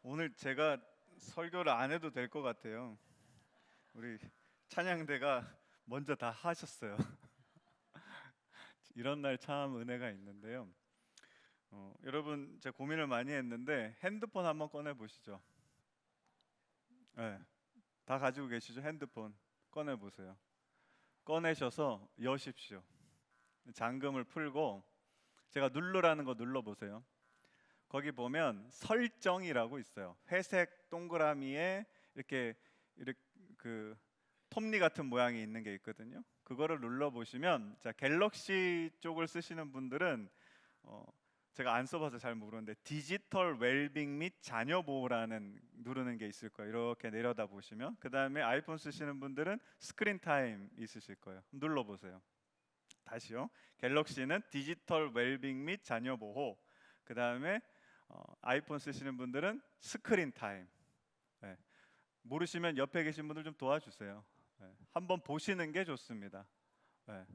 오늘 제가 설교를 안 해도 될 것 같아요. 우리 찬양대가 먼저 다 하셨어요. 이런 날 참 은혜가 있는데요. 여러분, 제가 고민을 많이 했는데 핸드폰 한번 꺼내 보시죠. 네, 다 가지고 계시죠? 핸드폰 꺼내 보세요. 꺼내셔서 여십시오. 잠금을 풀고 제가 누르라는 거 눌러 보세요. 거기 보면 설정이라고 있어요. 회색 동그라미에 이렇게 그 톱니 같은 모양이 있는 게 있거든요. 그거를 눌러 보시면, 자, 갤럭시 쪽을 쓰시는 분들은 제가 안 써봐서 잘 모르는데 디지털 웰빙 및 자녀 보호라는 누르는 게 있을 거예요. 이렇게 내려다 보시면, 그 다음에 아이폰 쓰시는 분들은 스크린 타임 있으실 거예요. 눌러 보세요. 다시요. 갤럭시는 디지털 웰빙 및 자녀 보호. 그 다음에 아이폰 쓰시는 분들은 스크린 타임. 네. 모르시면 옆에 계신 분들 좀 도와주세요. 네. 한번 보시는 게 좋습니다. 네.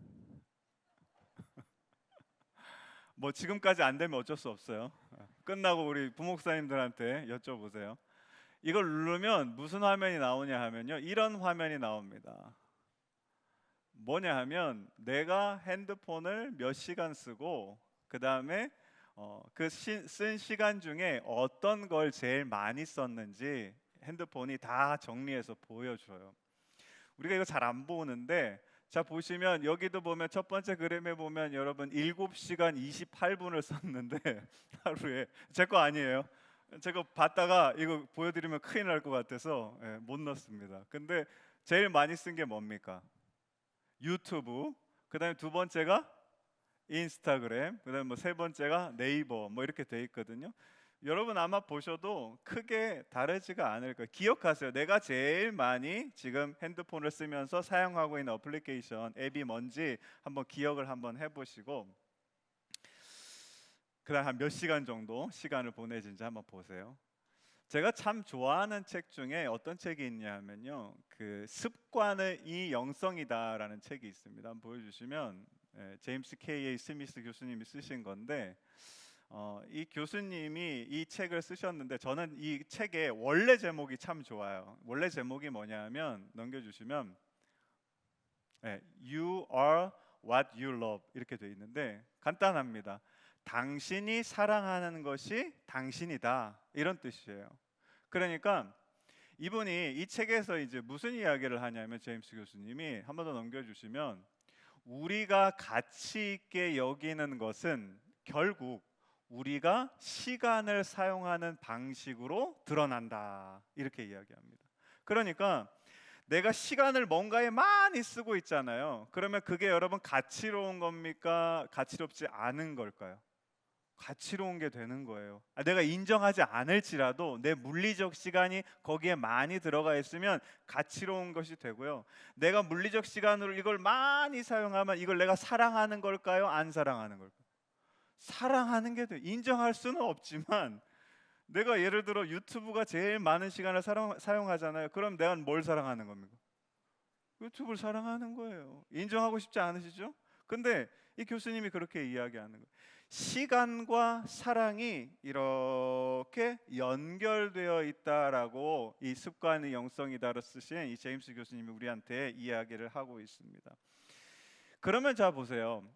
뭐 지금까지 안 되면 어쩔 수 없어요. 끝나고 우리 부목사님들한테 여쭤보세요. 이걸 누르면 무슨 화면이 나오냐 하면요, 이런 화면이 나옵니다. 뭐냐 하면 내가 핸드폰을 몇 시간 쓰고, 그 다음에 쓴 시간 중에 어떤 걸 제일 많이 썼는지 핸드폰이 다 정리해서 보여줘요. 우리가 이거 잘 안 보는데, 자 보시면 여기도 보면 첫 번째 그림에 보면 여러분 7시간 28분을 썼는데 하루에. 제 거 아니에요. 제가 봤다가 이거 보여드리면 큰일 날 것 같아서 못 넣습니다. 근데 제일 많이 쓴 게 뭡니까? 유튜브. 그다음에 두 번째가 인스타그램. 그다음에 뭐 세 번째가 네이버. 뭐 이렇게 돼 있거든요. 여러분 아마 보셔도 크게 다르지가 않을 거예요. 기억하세요. 내가 제일 많이 지금 핸드폰을 쓰면서 사용하고 있는 어플리케이션, 앱이 뭔지 한번 기억을 한번 해보시고, 그다음 한 몇 시간 정도 시간을 보내진지 한번 보세요. 제가 참 좋아하는 책 중에 어떤 책이 있냐 하면요, 그 습관의 이 영성이다라는 책이 있습니다. 한번 보여주시면, 제임스 K.A. 스미스 교수님이 쓰신 건데, 이 교수님이 이 책을 쓰셨는데 저는 이 책의 원래 제목이 참 좋아요. 원래 제목이 뭐냐면, 넘겨주시면 You are what you love 이렇게 돼 있는데 간단합니다. 당신이 사랑하는 것이 당신이다, 이런 뜻이에요. 그러니까 이분이 이 책에서 이제 무슨 이야기를 하냐면, 제임스 교수님이 한 번 더 넘겨주시면, 우리가 가치 있게 여기는 것은 결국 우리가 시간을 사용하는 방식으로 드러난다, 이렇게 이야기합니다. 그러니까 내가 시간을 뭔가에 많이 쓰고 있잖아요. 그러면 그게 여러분 가치로운 겁니까? 가치롭지 않은 걸까요? 가치로운 게 되는 거예요. 내가 인정하지 않을지라도 내 물리적 시간이 거기에 많이 들어가 있으면 가치로운 것이 되고요. 내가 물리적 시간으로 이걸 많이 사용하면 이걸 내가 사랑하는 걸까요? 안 사랑하는 걸까요? 사랑하는 게 돼요. 인정할 수는 없지만 내가 예를 들어 유튜브가 제일 많은 시간을 사용하잖아요. 그럼 내가 뭘 사랑하는 겁니까? 유튜브를 사랑하는 거예요. 인정하고 싶지 않으시죠? 근데 이 교수님이 그렇게 이야기하는 거예요. 시간과 사랑이 이렇게 연결되어 있다라고, 이 습관의 영성이다로 쓰신 이 제임스 교수님이 우리한테 이야기를 하고 있습니다. 그러면 자 보세요.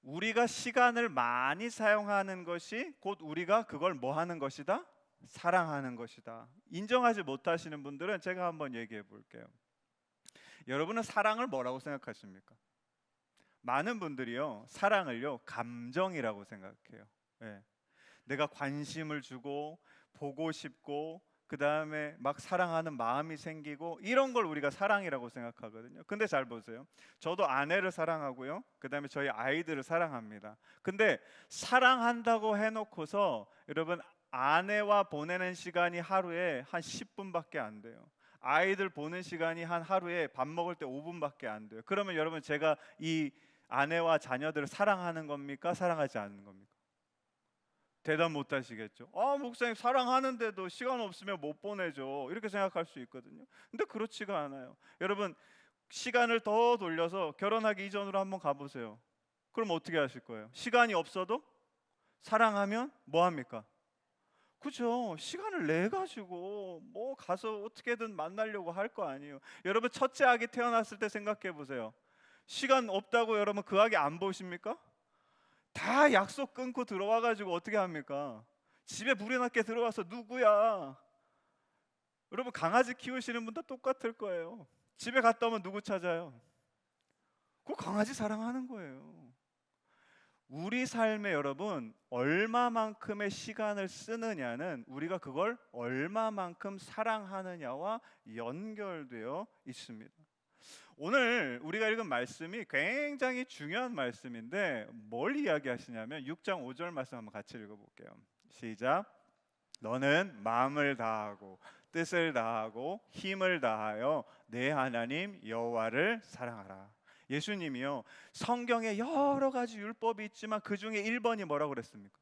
우리가 시간을 많이 사용하는 것이 곧 우리가 그걸 뭐 하는 것이다? 사랑하는 것이다. 인정하지 못하시는 분들은 제가 한번 얘기해 볼게요. 여러분은 사랑을 뭐라고 생각하십니까? 많은 분들이요, 사랑을요 감정이라고 생각해요. 예. 내가 관심을 주고 보고 싶고, 그 다음에 막 사랑하는 마음이 생기고, 이런 걸 우리가 사랑이라고 생각하거든요. 근데 잘 보세요. 저도 아내를 사랑하고요, 그 다음에 저희 아이들을 사랑합니다. 근데 사랑한다고 해놓고서 여러분 아내와 보내는 시간이 하루에 한 10분밖에 안 돼요. 아이들 보는 시간이 한 하루에 밥 먹을 때 5분밖에 안 돼요. 그러면 여러분 제가 이 아내와 자녀들을 사랑하는 겁니까? 사랑하지 않는 겁니까? 대답 못 하시겠죠. 목사님 사랑하는데도 시간 없으면 못 보내죠, 이렇게 생각할 수 있거든요. 근데 그렇지가 않아요. 여러분 시간을 더 돌려서 결혼하기 이전으로 한번 가보세요. 그럼 어떻게 하실 거예요? 시간이 없어도 사랑하면 뭐 합니까? 그죠? 시간을 내 가지고 뭐 가서 어떻게든 만나려고 할 거 아니에요. 여러분 첫째 아기 태어났을 때 생각해 보세요. 시간 없다고 여러분 그 아기 안 보십니까? 다 약속 끊고 들어와 가지고 어떻게 합니까? 집에 불이 났게 들어와서 누구야? 여러분 강아지 키우시는 분도 똑같을 거예요. 집에 갔다 오면 누구 찾아요? 그 강아지 사랑하는 거예요. 우리 삶에 여러분 얼마만큼의 시간을 쓰느냐는 우리가 그걸 얼마만큼 사랑하느냐와 연결되어 있습니다. 오늘 우리가 읽은 말씀이 굉장히 중요한 말씀인데 뭘 이야기하시냐면 6장 5절 말씀 한번 같이 읽어볼게요. 시작. 너는 마음을 다하고 뜻을 다하고 힘을 다하여 내 하나님 여호와를 사랑하라. 예수님이요 성경에 여러 가지 율법이 있지만 그 중에 1번이 뭐라고 그랬습니까?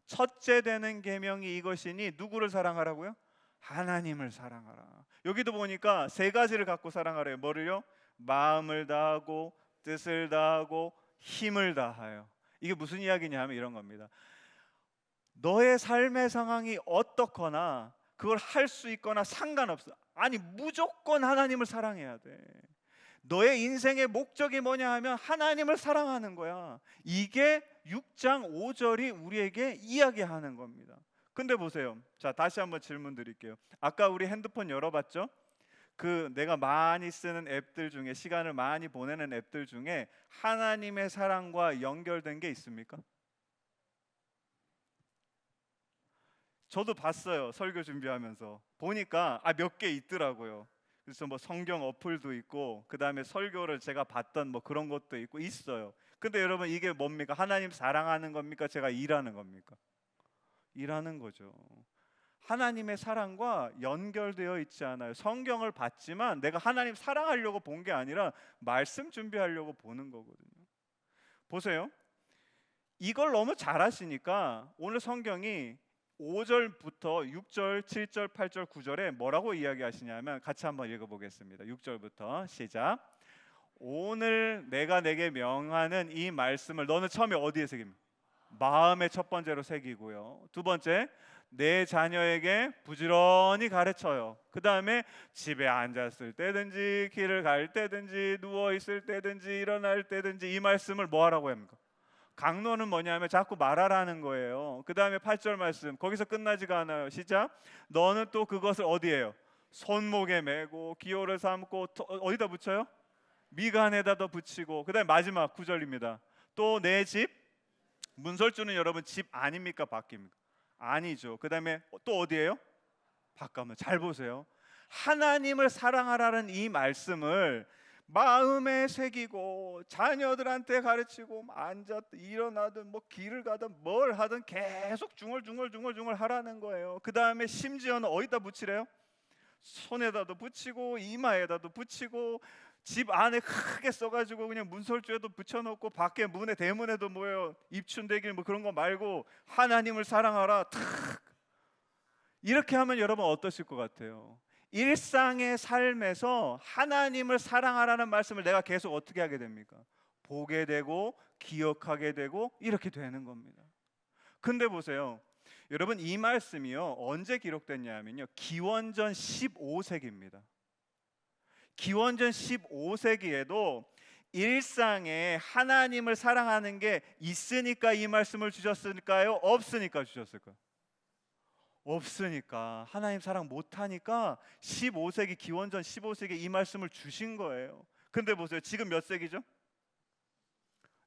첫째 되는 계명이 이것이니 누구를 사랑하라고요? 하나님을 사랑하라. 여기도 보니까 세 가지를 갖고 사랑하래요. 뭐를요? 마음을 다하고 뜻을 다하고 힘을 다하여. 이게 무슨 이야기냐 하면 이런 겁니다. 너의 삶의 상황이 어떻거나 그걸 할 수 있거나 상관없어. 아니 무조건 하나님을 사랑해야 돼. 너의 인생의 목적이 뭐냐 하면 하나님을 사랑하는 거야. 이게 6장 5절이 우리에게 이야기하는 겁니다. 근데 보세요. 자, 다시 한번 질문 드릴게요. 아까 우리 핸드폰 열어봤죠? 그 내가 많이 쓰는 앱들 중에 시간을 많이 보내는 앱들 중에 하나님의 사랑과 연결된 게 있습니까? 저도 봤어요. 설교 준비하면서 보니까 몇 개 있더라고요. 그래서 뭐 성경 어플도 있고 그 다음에 설교를 제가 봤던 뭐 그런 것도 있고 있어요. 근데 여러분 이게 뭡니까? 하나님 사랑하는 겁니까? 제가 일하는 겁니까? 일하는 거죠. 하나님의 사랑과 연결되어 있지 않아요. 성경을 봤지만 내가 하나님 사랑하려고 본 게 아니라 말씀 준비하려고 보는 거거든요. 보세요. 이걸 너무 잘하시니까 오늘 성경이 5절부터 6절, 7절, 8절, 9절에 뭐라고 이야기하시냐면 같이 한번 읽어보겠습니다. 6절부터 시작. 오늘 내가 내게 명하는 이 말씀을 너는 처음에 어디에 새깁니까? 마음의 첫 번째로 새기고요. 두 번째, 내 자녀에게 부지런히 가르쳐요. 그 다음에 집에 앉았을 때든지 길을 갈 때든지 누워 있을 때든지 일어날 때든지 이 말씀을 뭐 하라고 합니까? 강론은 뭐냐면 자꾸 말하라는 거예요. 그 다음에 8절 말씀 거기서 끝나지가 않아요. 시작. 너는 또 그것을 어디에요? 손목에 메고 기호를 삼고 어디다 붙여요? 미간에다 붙이고. 그 다음에 마지막 9절입니다. 또 내 집 문설주는 여러분 집 아닙니까? 밖입니까? 아니죠. 그 다음에 또 어디에요? 바깥면. 잘 보세요. 하나님을 사랑하라는 이 말씀을 마음에 새기고 자녀들한테 가르치고 앉았든 일어나든 뭐 길을 가든 뭘 하든 계속 중얼중얼 하라는 거예요. 그 다음에 심지어는 어디다 붙이래요? 손에다도 붙이고 이마에다도 붙이고 집 안에 크게 써가지고 그냥 문설주에도 붙여놓고 밖에 문에 대문에도 뭐예요? 입춘대길 뭐 그런 거 말고 하나님을 사랑하라 탁 이렇게 하면 여러분 어떠실 것 같아요? 일상의 삶에서 하나님을 사랑하라는 말씀을 내가 계속 어떻게 하게 됩니까? 보게 되고 기억하게 되고 이렇게 되는 겁니다. 근데 보세요. 여러분 이 말씀이요 언제 기록됐냐면요 기원전 15세기입니다. 기원전 15세기에도 일상에 하나님을 사랑하는 게 있으니까 이 말씀을 주셨을까요? 없으니까 주셨을까요? 없으니까. 하나님 사랑 못하니까 15세기 기원전 15세기 이 말씀을 주신 거예요. 근데 보세요. 지금 몇 세기죠?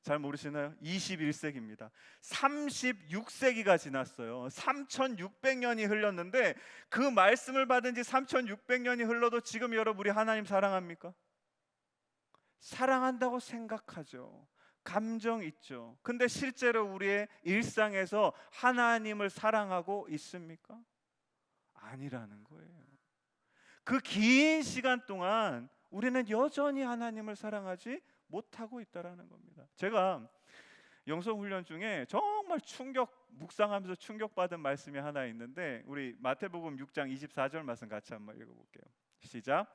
잘 모르시나요? 21세기입니다. 36세기가 지났어요. 3600년이 흘렀는데 그 말씀을 받은 지 3600년이 흘러도 지금 여러분 우리 하나님 사랑합니까? 사랑한다고 생각하죠. 감정 있죠. 근데 실제로 우리의 일상에서 하나님을 사랑하고 있습니까? 아니라는 거예요. 그 긴 시간 동안 우리는 여전히 하나님을 사랑하지 못하고 있다라는 겁니다. 제가 영성훈련 중에 정말 묵상하면서 충격받은 말씀이 하나 있는데 우리 마태복음 6장 24절 말씀 같이 한번 읽어볼게요. 시작.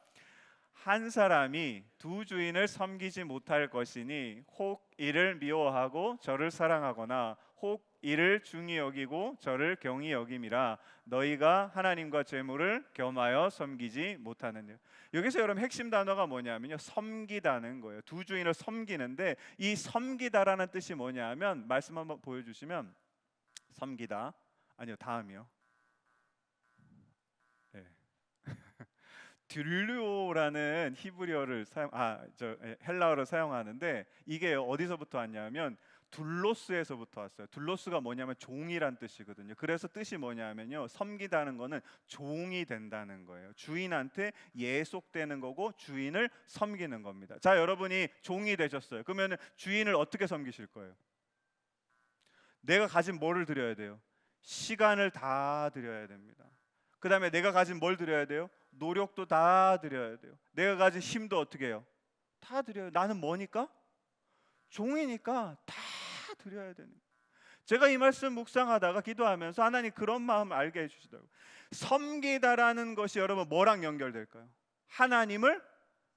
한 사람이 두 주인을 섬기지 못할 것이니 혹 이를 미워하고 저를 사랑하거나 혹 이를 중히 여기고 저를 경히 여김이라 너희가 하나님과 재물을 겸하여 섬기지 못하느냐. 여기서 여러분 핵심 단어가 뭐냐면요, 섬기다는 거예요. 두 주인을 섬기는데 이 섬기다라는 뜻이 뭐냐면, 말씀 한번 보여주시면, 섬기다, 아니요, 다음이요. 네. 듀르오라는 히브리어를 헬라어를 사용하는데 이게 어디서부터 왔냐면 둘로스에서부터 왔어요. 둘로스가 뭐냐면 종이란 뜻이거든요. 그래서 뜻이 뭐냐면요, 섬기다는 거는 종이 된다는 거예요. 주인한테 예속되는 거고 주인을 섬기는 겁니다. 자, 여러분이 종이 되셨어요. 그러면 주인을 어떻게 섬기실 거예요? 내가 가진 뭐를 드려야 돼요? 시간을 다 드려야 됩니다. 그 다음에 내가 가진 뭘 드려야 돼요? 노력도 다 드려야 돼요. 내가 가진 힘도 어떻게 해요? 다 드려요. 나는 뭐니까? 종이니까 다 드려야 되는 거예요. 제가 이 말씀 묵상하다가 기도하면서 하나님 그런 마음 알게 해주시더라고요. 섬기다라는 것이 여러분 뭐랑 연결될까요? 하나님을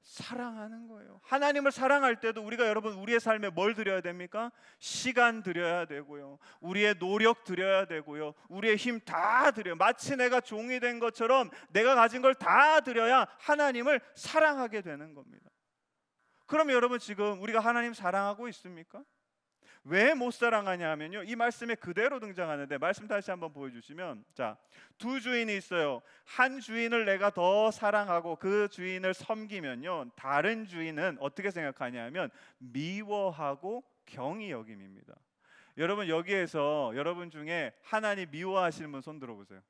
사랑하는 거예요. 하나님을 사랑할 때도 우리가 여러분 우리의 삶에 뭘 드려야 됩니까? 시간 드려야 되고요, 우리의 노력 드려야 되고요, 우리의 힘 다 드려요. 마치 내가 종이 된 것처럼 내가 가진 걸 다 드려야 하나님을 사랑하게 되는 겁니다. 그럼 여러분 지금 우리가 하나님 사랑하고 있습니까? 왜 못 사랑하냐 하면요, 이 말씀에 그대로 등장하는데, 말씀 다시 한번 보여주시면, 자, 두 주인이 있어요. 한 주인을 내가 더 사랑하고 그 주인을 섬기면요, 다른 주인은 어떻게 생각하냐 하면 미워하고 경히 여김입니다. 여러분 여기에서 여러분 중에 하나님 미워하시는 분 손 들어보세요.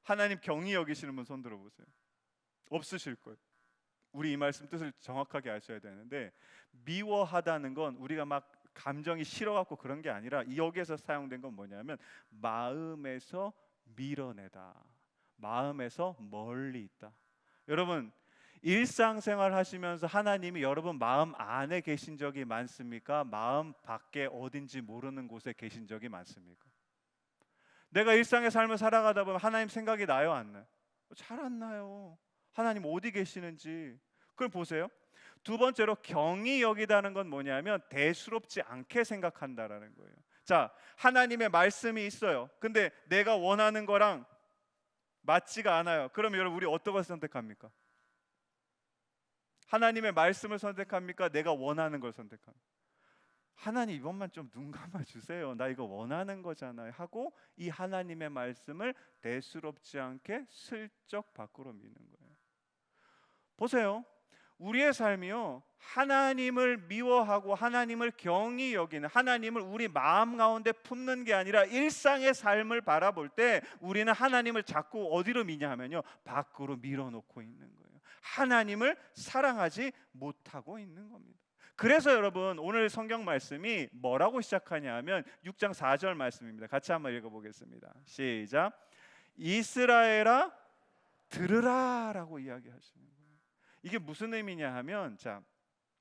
하나님 경히 여기시는 분 손 들어보세요. 없으실 거예요. 우리 이 말씀 뜻을 정확하게 아셔야 되는데, 미워하다는 건 우리가 막 감정이 싫어갖고 그런 게 아니라 여기에서 사용된 건 뭐냐면 마음에서 밀어내다, 마음에서 멀리 있다. 여러분 일상생활 하시면서 하나님이 여러분 마음 안에 계신 적이 많습니까? 마음 밖에 어딘지 모르는 곳에 계신 적이 많습니까? 내가 일상의 삶을 살아가다 보면 하나님 생각이 나요, 안 나요? 잘 안 나요. 하나님 어디 계시는지. 그걸 보세요. 두 번째로 경히 여기다는 건 뭐냐면 대수롭지 않게 생각한다라는 거예요. 자, 하나님의 말씀이 있어요. 근데 내가 원하는 거랑 맞지가 않아요. 그러면 여러분 우리 어떤 것을 선택합니까? 하나님의 말씀을 선택합니까? 내가 원하는 걸 선택합니까? 하나님 이번만 좀 눈 감아 주세요. 나 이거 원하는 거잖아요. 하고 이 하나님의 말씀을 대수롭지 않게 슬쩍 밖으로 미는 거예요. 보세요. 우리의 삶이요, 하나님을 미워하고 하나님을 경히 여기는, 하나님을 우리 마음 가운데 품는 게 아니라 일상의 삶을 바라볼 때 우리는 하나님을 자꾸 어디로 미냐 하면요, 밖으로 밀어놓고 있는 거예요. 하나님을 사랑하지 못하고 있는 겁니다. 그래서 여러분 오늘 성경 말씀이 뭐라고 시작하냐 하면 6장 4절 말씀입니다. 같이 한번 읽어보겠습니다. 시작. 이스라엘아 들으라 라고 이야기하시는 거예요. 이게 무슨 의미냐 하면, 자,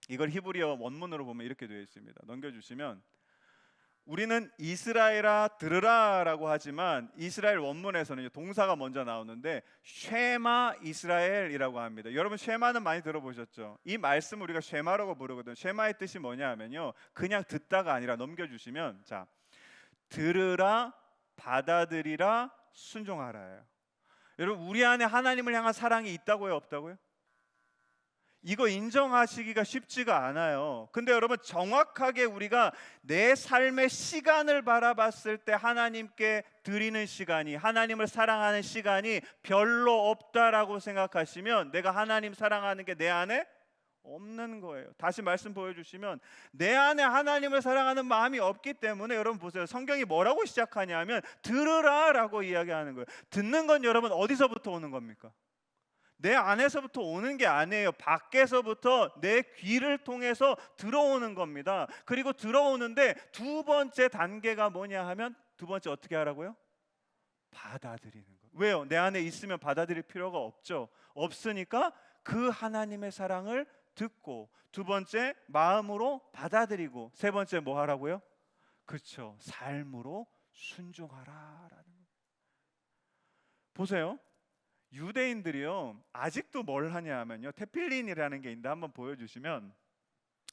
이걸 히브리어 원문으로 보면 이렇게 되어 있습니다. 넘겨주시면, 우리는 이스라엘아 들으라 라고 하지만 이스라엘 원문에서는 동사가 먼저 나오는데 쉐마 이스라엘이라고 합니다. 여러분 쉐마는 많이 들어보셨죠? 이 말씀 우리가 쉐마라고 부르거든요. 쉐마의 뜻이 뭐냐 하면요, 그냥 듣다가 아니라 넘겨주시면, 자, 들으라, 받아들이라, 순종하라예요. 여러분 우리 안에 하나님을 향한 사랑이 있다고요, 없다고요? 이거 인정하시기가 쉽지가 않아요. 근데 여러분 정확하게 우리가 내 삶의 시간을 바라봤을 때 하나님께 드리는 시간이, 하나님을 사랑하는 시간이 별로 없다라고 생각하시면 내가 하나님 사랑하는 게 내 안에 없는 거예요. 다시 말씀 보여주시면, 내 안에 하나님을 사랑하는 마음이 없기 때문에, 여러분 보세요. 성경이 뭐라고 시작하냐면 들으라 라고 이야기하는 거예요. 듣는 건 여러분 어디서부터 오는 겁니까? 내 안에서부터 오는 게 아니에요. 밖에서부터 내 귀를 통해서 들어오는 겁니다. 그리고 들어오는데 두 번째 단계가 뭐냐 하면, 두 번째 어떻게 하라고요? 받아들이는 거예요. 왜요? 내 안에 있으면 받아들일 필요가 없죠. 없으니까 그 하나님의 사랑을 듣고, 두 번째 마음으로 받아들이고, 세 번째 뭐 하라고요? 그렇죠. 삶으로 순종하라라는 거예요. 보세요. 유대인들이요 아직도 뭘 하냐 하면요, 테필린이라는 게 있는데 한번 보여주시면,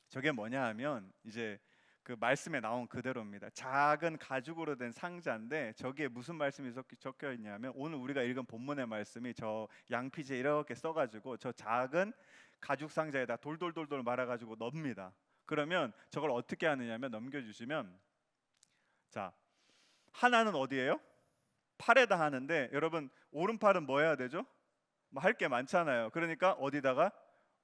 저게 뭐냐 하면 이제 그 말씀에 나온 그대로입니다. 작은 가죽으로 된 상자인데 저기에 무슨 말씀이 적혀 있냐면, 오늘 우리가 읽은 본문의 말씀이 저 양피지에 이렇게 써가지고 저 작은 가죽 상자에다 돌돌돌돌 말아가지고 넣습니다. 그러면 저걸 어떻게 하느냐면, 넘겨주시면, 자, 하나는 어디예요? 팔에다 하는데, 여러분 오른팔은 뭐 해야 되죠? 뭐 할 게 많잖아요. 그러니까 어디다가?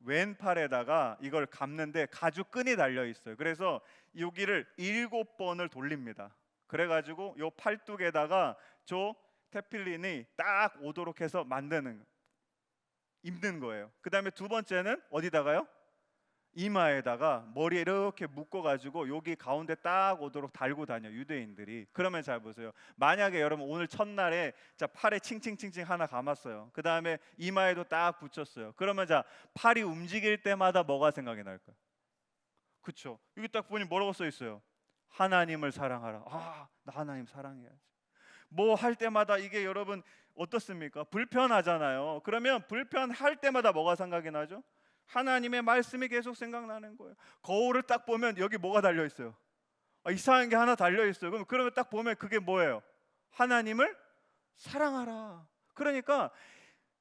왼팔에다가 이걸 감는데 가죽 끈이 달려 있어요. 그래서 여기를 7번을 돌립니다. 그래가지고 요 팔뚝에다가 저 테필린이 딱 오도록 해서 입는 거예요. 그 다음에 두 번째는 어디다가요? 이마에다가 머리에 이렇게 묶어가지고 여기 가운데 딱 오도록 달고 다녀, 유대인들이. 그러면 잘 보세요. 만약에 여러분 오늘 첫날에 자 팔에 칭칭칭칭 하나 감았어요. 그 다음에 이마에도 딱 붙였어요. 그러면 자 팔이 움직일 때마다 뭐가 생각이 날까요? 그쵸? 여기 딱 보니 뭐라고 써 있어요? 하나님을 사랑하라. 아, 나 하나님 사랑해야지. 뭐 할 때마다 이게 여러분 어떻습니까? 불편하잖아요. 그러면 불편할 때마다 뭐가 생각이 나죠? 하나님의 말씀이 계속 생각나는 거예요. 거울을 딱 보면 여기 뭐가 달려 있어요? 이상한 게 하나 달려 있어요. 그러면 딱 보면 그게 뭐예요? 하나님을 사랑하라. 그러니까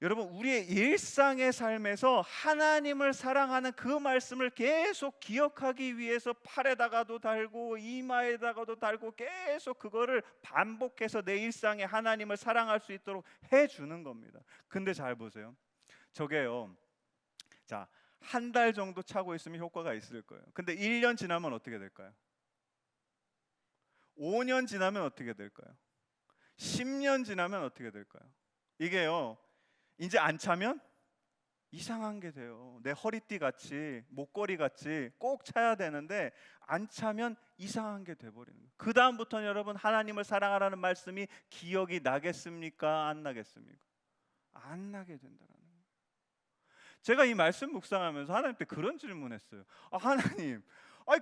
여러분 우리의 일상의 삶에서 하나님을 사랑하는 그 말씀을 계속 기억하기 위해서 팔에다가도 달고 이마에다가도 달고 계속 그거를 반복해서 내 일상에 하나님을 사랑할 수 있도록 해주는 겁니다. 근데 잘 보세요. 저게요, 자, 한 달 정도 차고 있으면 효과가 있을 거예요. 근데 1년 지나면 어떻게 될까요? 5년 지나면 어떻게 될까요? 10년 지나면 어떻게 될까요? 이게요, 이제 안 차면 이상한 게 돼요. 내 허리띠 같이, 목걸이 같이 꼭 차야 되는데 안 차면 이상한 게 돼버리는 거예요. 그 다음부터는 여러분 하나님을 사랑하라는 말씀이 기억이 나겠습니까? 안 나겠습니까? 안 나게 된다는 거예요. 제가 이 말씀 묵상하면서 하나님께 그런 질문했어요. 하나님,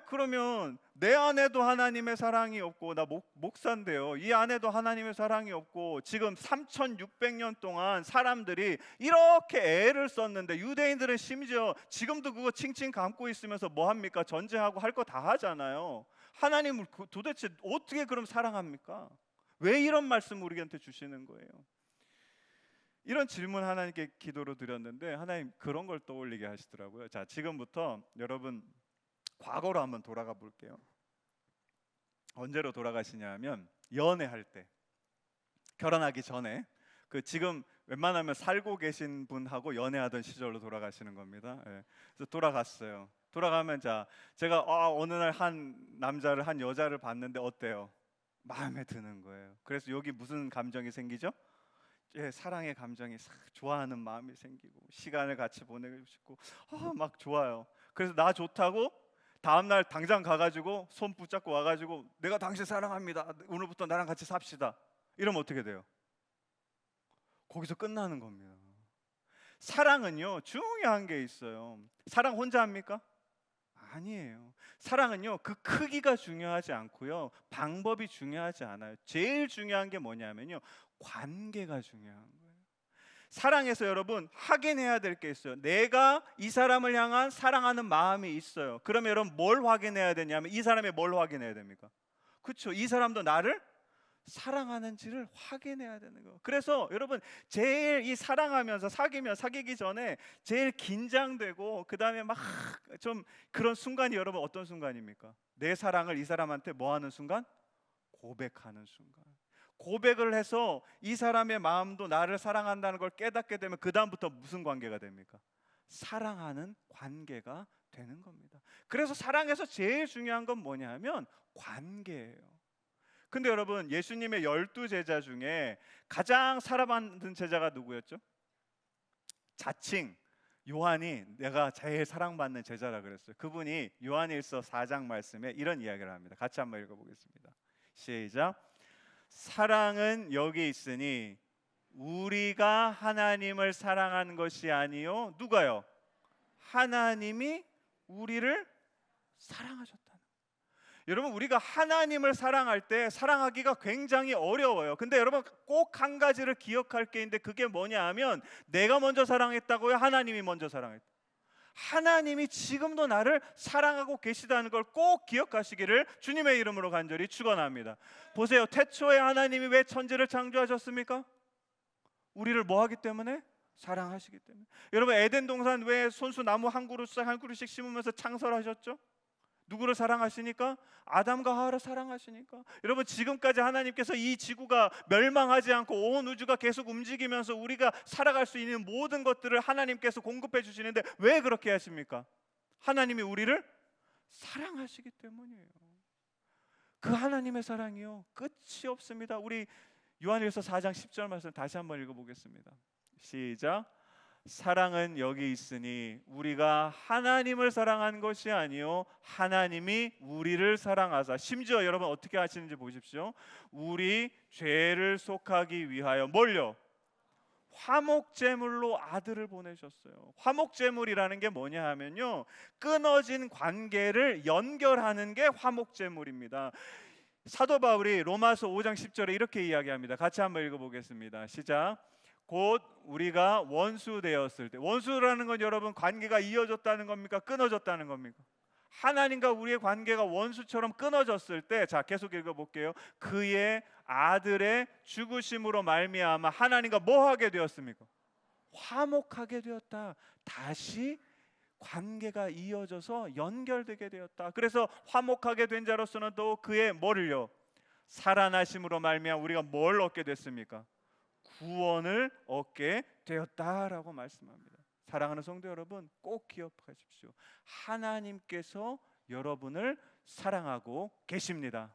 그러면 내 안에도 하나님의 사랑이 없고, 나 목사인데요, 이 안에도 하나님의 사랑이 없고, 지금 3600년 동안 사람들이 이렇게 애를 썼는데, 유대인들은 심지어 지금도 그거 칭칭 감고 있으면서 뭐 합니까? 전쟁하고 할 거 다 하잖아요. 하나님을 도대체 어떻게 그럼 사랑합니까? 왜 이런 말씀을 우리한테 주시는 거예요? 이런 질문 하나님께 기도로 드렸는데 하나님 그런 걸 떠올리게 하시더라고요. 자, 지금부터 여러분 과거로 한번 돌아가 볼게요. 언제로 돌아가시냐면, 연애할 때, 결혼하기 전에, 그 지금 웬만하면 살고 계신 분하고 연애하던 시절로 돌아가시는 겁니다. 예. 그래서 돌아갔어요. 돌아가면 자, 제가 어느 날 한 남자를, 한 여자를 봤는데 어때요? 마음에 드는 거예요. 그래서 여기 무슨 감정이 생기죠? 사랑의 감정이 싹 좋아하는 마음이 생기고, 시간을 같이 보내고 싶고, 막 좋아요. 그래서 나 좋다고 다음날 당장 가가지고 손 붙잡고 와가지고 내가 당신 사랑합니다, 오늘부터 나랑 같이 삽시다, 이러면 어떻게 돼요? 거기서 끝나는 겁니다. 사랑은요 중요한 게 있어요. 사랑 혼자 합니까? 아니에요. 사랑은요 그 크기가 중요하지 않고요, 방법이 중요하지 않아요. 제일 중요한 게 뭐냐면요, 관계가 중요한 거예요. 사랑에서 여러분 확인해야 될 게 있어요. 내가 이 사람을 향한 사랑하는 마음이 있어요. 그러면 여러분 뭘 확인해야 되냐면, 이 사람이 뭘 확인해야 됩니까? 그렇죠. 이 사람도 나를 사랑하는지를 확인해야 되는 거예요. 그래서 여러분 제일 이 사랑하면서 사귀기 전에 제일 긴장되고, 그 다음에 막 좀 그런 순간이 여러분 어떤 순간입니까? 내 사랑을 이 사람한테 뭐 하는 순간? 고백하는 순간. 고백을 해서 이 사람의 마음도 나를 사랑한다는 걸 깨닫게 되면 그 다음부터 무슨 관계가 됩니까? 사랑하는 관계가 되는 겁니다. 그래서 사랑에서 제일 중요한 건 뭐냐 하면 관계예요. 근데 여러분 예수님의 12제자 중에 가장 사랑받는 제자가 누구였죠? 자칭 요한이 내가 제일 사랑받는 제자라 그랬어요. 그분이 요한일서 4장 말씀에 이런 이야기를 합니다. 같이 한번 읽어보겠습니다. 시작. 사랑은 여기 있으니 우리가 하나님을 사랑한 것이 아니요, 누가요? 하나님이 우리를 사랑하셨다는. 여러분, 우리가 하나님을 사랑할 때 사랑하기가 굉장히 어려워요. 근데 여러분, 꼭 한 가지를 기억할 게 있는데, 그게 뭐냐 하면 내가 먼저 사랑했다고요? 하나님이 먼저 사랑했다. 하나님이 지금도 나를 사랑하고 계시다는 걸 꼭 기억하시기를 주님의 이름으로 간절히 축원합니다. 보세요, 태초에 하나님이 왜 천지를 창조하셨습니까? 우리를 뭐 하기 때문에? 사랑하시기 때문에. 여러분, 에덴 동산 왜 손수 나무 한 그루씩 한 그루씩 심으면서 창설하셨죠? 누구를 사랑하시니까? 아담과 하와를 사랑하시니까. 여러분, 지금까지 하나님께서 이 지구가 멸망하지 않고 온 우주가 계속 움직이면서 우리가 살아갈 수 있는 모든 것들을 하나님께서 공급해 주시는데 왜 그렇게 하십니까? 하나님이 우리를 사랑하시기 때문이에요. 그 하나님의 사랑이요, 끝이 없습니다. 우리 요한일서 4장 10절 말씀 다시 한번 읽어보겠습니다. 시작. 사랑은 여기 있으니 우리가 하나님을 사랑한 것이 아니요 하나님이 우리를 사랑하사. 심지어 여러분 어떻게 하시는지 보십시오. 우리 죄를 속하기 위하여 뭘요? 화목제물로 아들을 보내셨어요. 화목제물이라는 게 뭐냐 하면요, 끊어진 관계를 연결하는 게 화목제물입니다. 사도 바울이 로마서 5장 10절에 이렇게 이야기합니다. 같이 한번 읽어보겠습니다. 시작. 곧 우리가 원수 되었을 때. 원수라는 건 여러분 관계가 이어졌다는 겁니까? 끊어졌다는 겁니까? 하나님과 우리의 관계가 원수처럼 끊어졌을 때, 자 계속 읽어볼게요. 그의 아들의 죽으심으로 말미암아 하나님과 뭐 하게 되었습니까? 화목하게 되었다. 다시 관계가 이어져서 연결되게 되었다. 그래서 화목하게 된 자로서는 또 그의 뭐를요? 살아나심으로 말미암아 우리가 뭘 얻게 됐습니까? 구원을 얻게 되었다라고 말씀합니다. 사랑하는 성도 여러분, 꼭 기억하십시오. 하나님께서 여러분을 사랑하고 계십니다.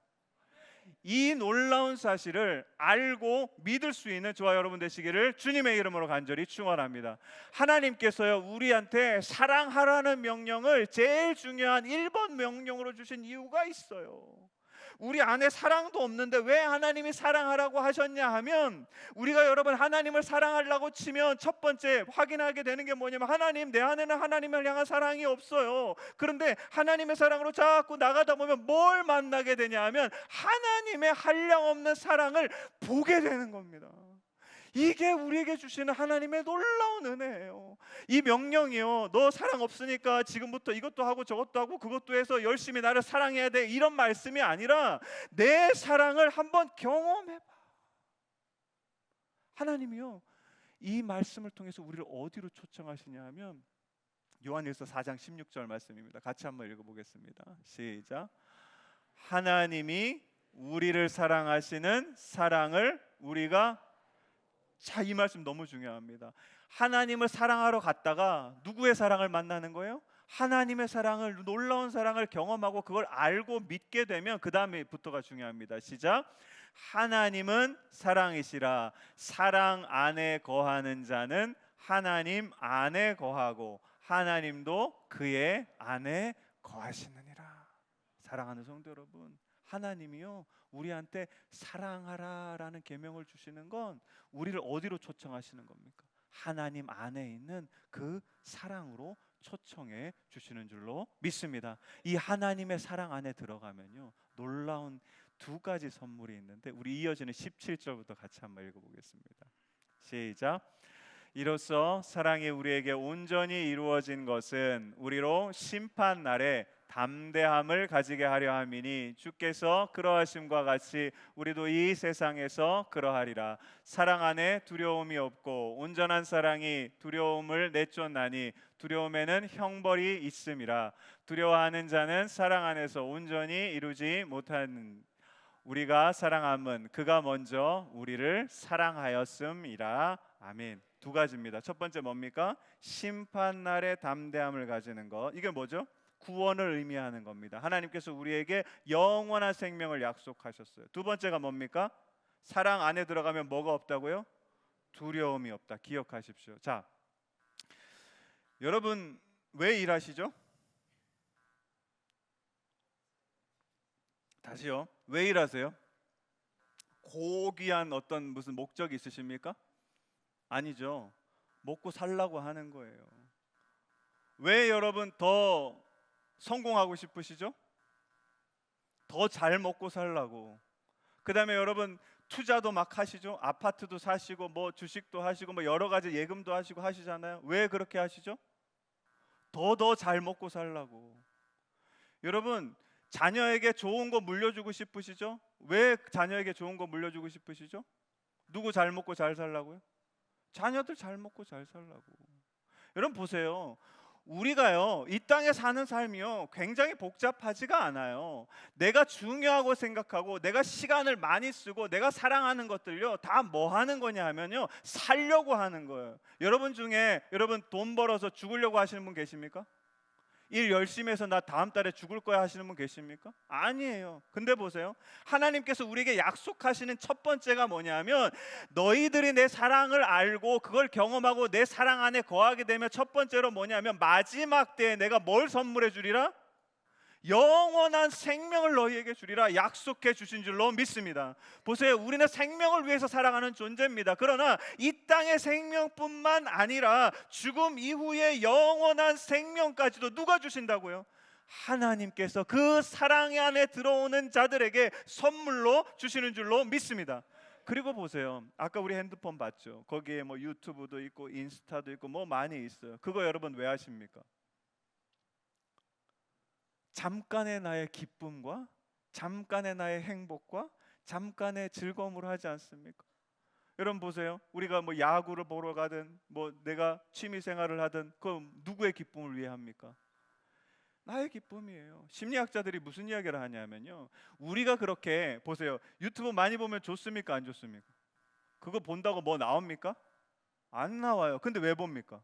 이 놀라운 사실을 알고 믿을 수 있는 저와 여러분 되시기를 주님의 이름으로 간절히 축원합니다. 하나님께서요, 우리한테 사랑하라는 명령을 제일 중요한 1번 명령으로 주신 이유가 있어요. 우리 안에 사랑도 없는데 왜 하나님이 사랑하라고 하셨냐 하면, 우리가 여러분 하나님을 사랑하려고 치면 첫 번째 확인하게 되는 게 뭐냐면, 하나님, 내 안에는 하나님을 향한 사랑이 없어요. 그런데 하나님의 사랑으로 자꾸 나가다 보면 뭘 만나게 되냐 하면 하나님의 한량없는 사랑을 보게 되는 겁니다. 이게 우리에게 주시는 하나님의 놀라운 은혜예요. 이 명령이요, 너 사랑 없으니까 지금부터 이것도 하고 저것도 하고 그것도 해서 열심히 나를 사랑해야 돼, 이런 말씀이 아니라 내 사랑을 한번 경험해봐. 하나님이요, 이 말씀을 통해서 우리를 어디로 초청하시냐 하면 요한일서 4장 16절 말씀입니다. 같이 한번 읽어보겠습니다. 시작. 하나님이 우리를 사랑하시는 사랑을 우리가, 자, 이 말씀 너무 중요합니다. 하나님을 사랑하러 갔다가 누구의 사랑을 만나는 거예요? 하나님의 사랑을, 놀라운 사랑을 경험하고 그걸 알고 믿게 되면 그 다음에부터가 중요합니다. 시작. 하나님은 사랑이시라. 사랑 안에 거하는 자는 하나님 안에 거하고 하나님도 그의 안에 거하시느니라. 사랑하는 성도 여러분, 하나님이요, 우리한테 사랑하라라는 계명을 주시는 건 우리를 어디로 초청하시는 겁니까? 하나님 안에 있는 그 사랑으로 초청해 주시는 줄로 믿습니다. 이 하나님의 사랑 안에 들어가면요, 놀라운 두 가지 선물이 있는데, 우리 이어지는 17절부터 같이 한번 읽어보겠습니다. 시작. 이로써 사랑이 우리에게 온전히 이루어진 것은 우리로 심판 날에 담대함을 가지게 하려 함이니 주께서 그러하심과 같이 우리도 이 세상에서 그러하리라. 사랑 안에 두려움이 없고 온전한 사랑이 두려움을 내쫓나니 두려움에는 형벌이 있음이라. 두려워하는 자는 사랑 안에서 온전히 이루지 못하는, 우리가 사랑함은 그가 먼저 우리를 사랑하였음이라. 아멘. 두 가지입니다. 첫 번째 뭡니까? 심판날에 담대함을 가지는 것. 이게 뭐죠? 구원을 의미하는 겁니다. 하나님께서 우리에게 영원한 생명을 약속하셨어요. 두 번째가 뭡니까? 사랑 안에 들어가면 뭐가 없다고요? 두려움이 없다. 기억하십시오. 자, 여러분 왜 일하시죠? 다시요. 왜 일하세요? 고귀한 어떤 무슨 목적이 있으십니까? 아니죠. 먹고 살라고 하는 거예요. 왜 여러분 더 성공하고 싶으시죠? 더 잘 먹고 살라고. 그다음에 여러분 투자도 막 하시죠. 아파트도 사시고 뭐 주식도 하시고 뭐 여러 가지 예금도 하시고 하시잖아요. 왜 그렇게 하시죠? 더 잘 먹고 살라고. 여러분 자녀에게 좋은 거 물려주고 싶으시죠? 왜 자녀에게 좋은 거 물려주고 싶으시죠? 누구 잘 먹고 잘 살라고요? 자녀들 잘 먹고 잘 살라고. 여러분 보세요. 우리가요 이 땅에 사는 삶이요 굉장히 복잡하지가 않아요. 내가 중요하고 생각하고 내가 시간을 많이 쓰고 내가 사랑하는 것들요 다 뭐 하는 거냐 하면요 살려고 하는 거예요. 여러분 중에 여러분 돈 벌어서 죽으려고 하시는 분 계십니까? 일 열심히 해서 나 다음 달에 죽을 거야 하시는 분 계십니까? 아니에요. 근데 보세요. 하나님께서 우리에게 약속하시는 첫 번째가 뭐냐면 너희들이 내 사랑을 알고 그걸 경험하고 내 사랑 안에 거하게 되면 첫 번째로 뭐냐면 마지막 때에 내가 뭘 선물해 주리라? 영원한 생명을 너희에게 주리라 약속해 주신 줄로 믿습니다. 보세요. 우리는 생명을 위해서 살아가는 존재입니다. 그러나 이 땅의 생명뿐만 아니라 죽음 이후의 영원한 생명까지도 누가 주신다고요? 하나님께서 그 사랑 안에 들어오는 자들에게 선물로 주시는 줄로 믿습니다. 그리고 보세요. 아까 우리 핸드폰 봤죠? 거기에 뭐 유튜브도 있고 인스타도 있고 뭐 많이 있어요. 그거 여러분 왜 하십니까? 잠깐의 나의 기쁨과 잠깐의 나의 행복과 잠깐의 즐거움으로 하지 않습니까? 여러분 보세요. 우리가 뭐 야구를 보러 가든 뭐 내가 취미 생활을 하든 그 누구의 기쁨을 위해 합니까? 나의 기쁨이에요. 심리학자들이 무슨 이야기를 하냐면요. 우리가 그렇게 보세요. 유튜브 많이 보면 좋습니까? 안 좋습니까? 그거 본다고 뭐 나옵니까? 안 나와요. 근데 왜 봅니까?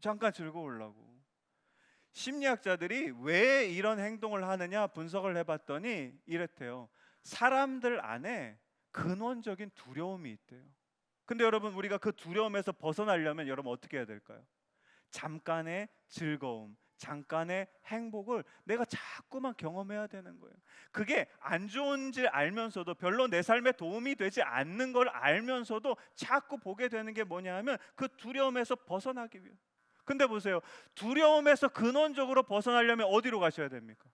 잠깐 즐거우려고. 심리학자들이 왜 이런 행동을 하느냐 분석을 해봤더니 이랬대요. 사람들 안에 근원적인 두려움이 있대요. 근데 여러분 우리가 그 두려움에서 벗어나려면 여러분 어떻게 해야 될까요? 잠깐의 즐거움, 잠깐의 행복을 내가 자꾸만 경험해야 되는 거예요. 그게 안 좋은지 알면서도 별로 내 삶에 도움이 되지 않는 걸 알면서도 자꾸 보게 되는 게 뭐냐 하면 그 두려움에서 벗어나기 위해. 근데 보세요. 두려움에서 근원적으로 벗어나려면 어디로 가셔야 됩니까?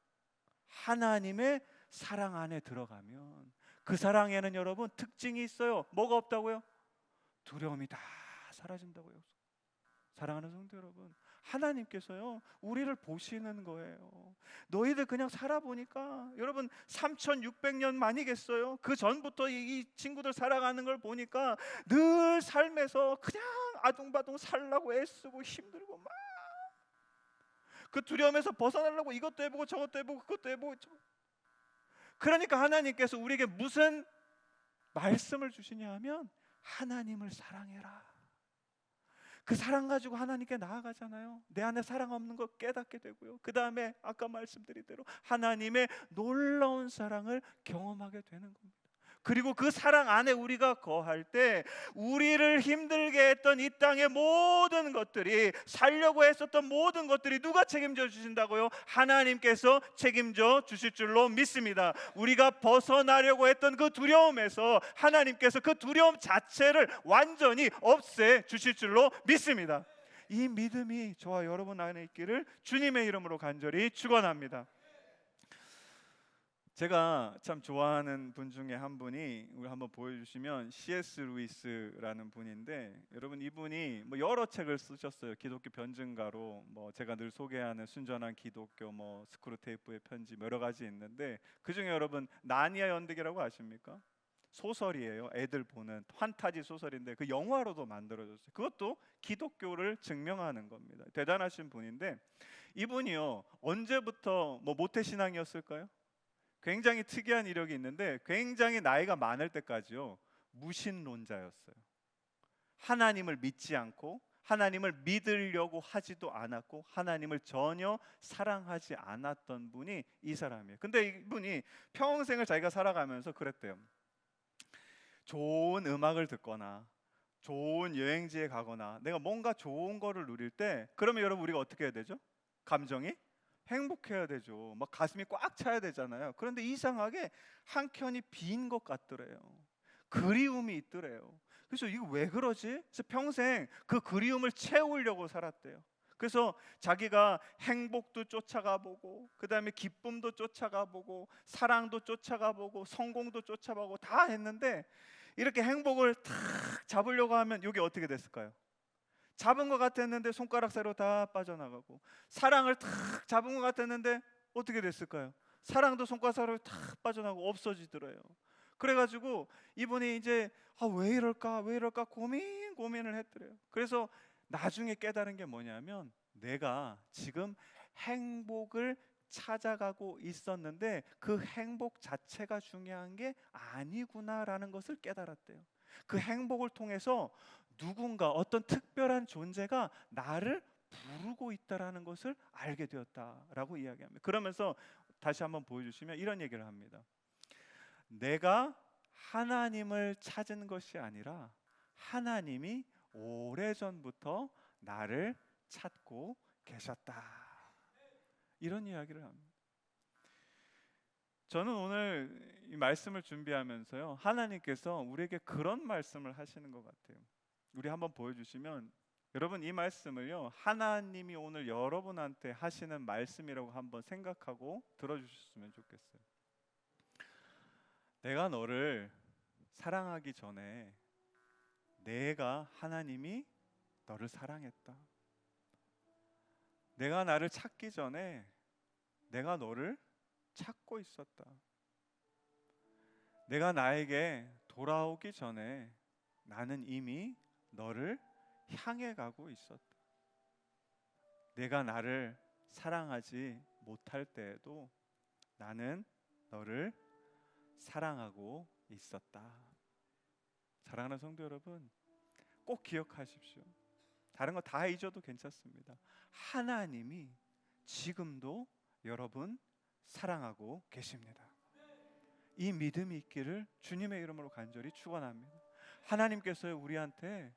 하나님의 사랑 안에 들어가면 그 사랑에는 여러분 특징이 있어요. 뭐가 없다고요? 두려움이 다 사라진다고요. 사랑하는 성도 여러분, 하나님께서요 우리를 보시는 거예요. 너희들 그냥 살아보니까 여러분 3600년 만이겠어요? 그 전부터 이 친구들 살아가는 걸 보니까 늘 삶에서 그냥 아둥바둥 살라고 애쓰고 힘들고 막 그 두려움에서 벗어나려고 이것도 해보고 저것도 해보고 그것도 해보고. 그러니까 하나님께서 우리에게 무슨 말씀을 주시냐 하면 하나님을 사랑해라. 그 사랑 가지고 하나님께 나아가잖아요. 내 안에 사랑 없는 거 깨닫게 되고요. 그 다음에 아까 말씀드린 대로 하나님의 놀라운 사랑을 경험하게 되는 겁니다. 그리고 그 사랑 안에 우리가 거할 때 우리를 힘들게 했던 이 땅의 모든 것들이 살려고 했었던 모든 것들이 누가 책임져 주신다고요? 하나님께서 책임져 주실 줄로 믿습니다. 우리가 벗어나려고 했던 그 두려움에서 하나님께서 그 두려움 자체를 완전히 없애 주실 줄로 믿습니다. 이 믿음이 저와 여러분 안에 있기를 주님의 이름으로 간절히 축원합니다. 제가 참 좋아하는 분 중에 한 분이 우리 한번 보여주시면 C.S. 루이스라는 분인데 여러분 이분이 뭐 여러 책을 쓰셨어요. 기독교 변증가로 뭐 제가 늘 소개하는 순전한 기독교 뭐 스크루테이프의 편지 여러 가지 있는데 그 중에 여러분 나니아 연대기라고 아십니까? 소설이에요. 애들 보는 판타지 소설인데 그 영화로도 만들어졌어요. 그것도 기독교를 증명하는 겁니다. 대단하신 분인데 이분이요 언제부터 뭐 모태신앙이었을까요? 굉장히 특이한 이력이 있는데 굉장히 나이가 많을 때까지요 무신론자였어요. 하나님을 믿지 않고 하나님을 믿으려고 하지도 않았고 하나님을 전혀 사랑하지 않았던 분이 이 사람이에요. 근데 이분이 평생을 자기가 살아가면서 그랬대요. 좋은 음악을 듣거나 좋은 여행지에 가거나 내가 뭔가 좋은 거를 누릴 때 그러면 여러분 우리가 어떻게 해야 되죠? 감정이 행복해야 되죠. 막 가슴이 꽉 차야 되잖아요. 그런데 이상하게 한켠이 빈 것 같더래요. 그리움이 있더래요. 그래서 이거 왜 그러지? 그래서 평생 그 그리움을 채우려고 살았대요. 그래서 자기가 행복도 쫓아가 보고, 그 다음에 기쁨도 쫓아가 보고, 사랑도 쫓아가 보고, 성공도 쫓아보고 다 했는데, 이렇게 행복을 탁 잡으려고 하면 이게 어떻게 됐을까요? 잡은 것 같았는데 손가락 사이로 다 빠져나가고, 사랑을 탁 잡은 것 같았는데 어떻게 됐을까요? 사랑도 손가락 사이로 탁 빠져나가고 없어지더래요. 그래가지고 이분이 이제 왜 이럴까 고민을 했더래요. 그래서 나중에 깨달은 게 뭐냐면, 내가 지금 행복을 찾아가고 있었는데 그 행복 자체가 중요한 게 아니구나라는 것을 깨달았대요. 그 행복을 통해서 누군가, 어떤 특별한 존재가 나를 부르고 있다라는 것을 알게 되었다라고 이야기합니다. 그러면서 다시 한번 보여주시면 이런 얘기를 합니다. 내가 하나님을 찾은 것이 아니라 하나님이 오래전부터 나를 찾고 계셨다, 이런 이야기를 합니다. 저는 오늘 이 말씀을 준비하면서요, 하나님께서 우리에게 그런 말씀을 하시는 것 같아요. 우리 한번 보여주시면, 여러분 이 말씀을요, 하나님이 오늘 여러분한테 하시는 말씀이라고 한번 생각하고 들어주셨으면 좋겠어요. 내가 너를 사랑하기 전에 내가, 하나님이 너를 사랑했다. 내가 나를 찾기 전에 내가 너를 찾고 있었다. 내가 나에게 돌아오기 전에 나는 이미 너를 향해 가고 있었다. 내가 나를 사랑하지 못할 때에도 나는 너를 사랑하고 있었다. 사랑하는 성도 여러분, 꼭 기억하십시오. 다른 거 다 잊어도 괜찮습니다. 하나님이 지금도 여러분 사랑하고 계십니다. 이 믿음이 있기를 주님의 이름으로 간절히 축원합니다. 하나님께서 우리한테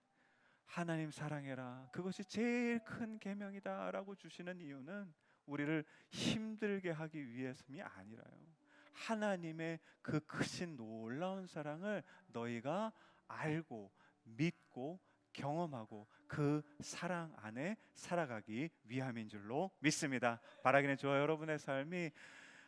하나님 사랑해라, 그것이 제일 큰 계명이다 라고 주시는 이유는 우리를 힘들게 하기 위해서이 아니라요, 하나님의 그 크신 놀라운 사랑을 너희가 알고 믿고 경험하고 그 사랑 안에 살아가기 위함인 줄로 믿습니다. 바라기는 저와 여러분의 삶이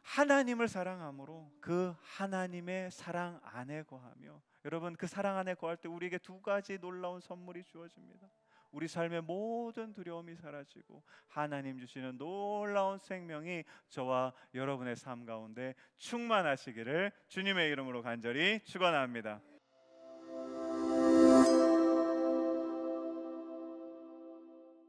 하나님을 사랑함으로 그 하나님의 사랑 안에 거하며, 여러분 그 사랑 안에 거할 때 우리에게 두 가지 놀라운 선물이 주어집니다. 우리 삶의 모든 두려움이 사라지고 하나님 주시는 놀라운 생명이 저와 여러분의 삶 가운데 충만하시기를 주님의 이름으로 간절히 축원합니다.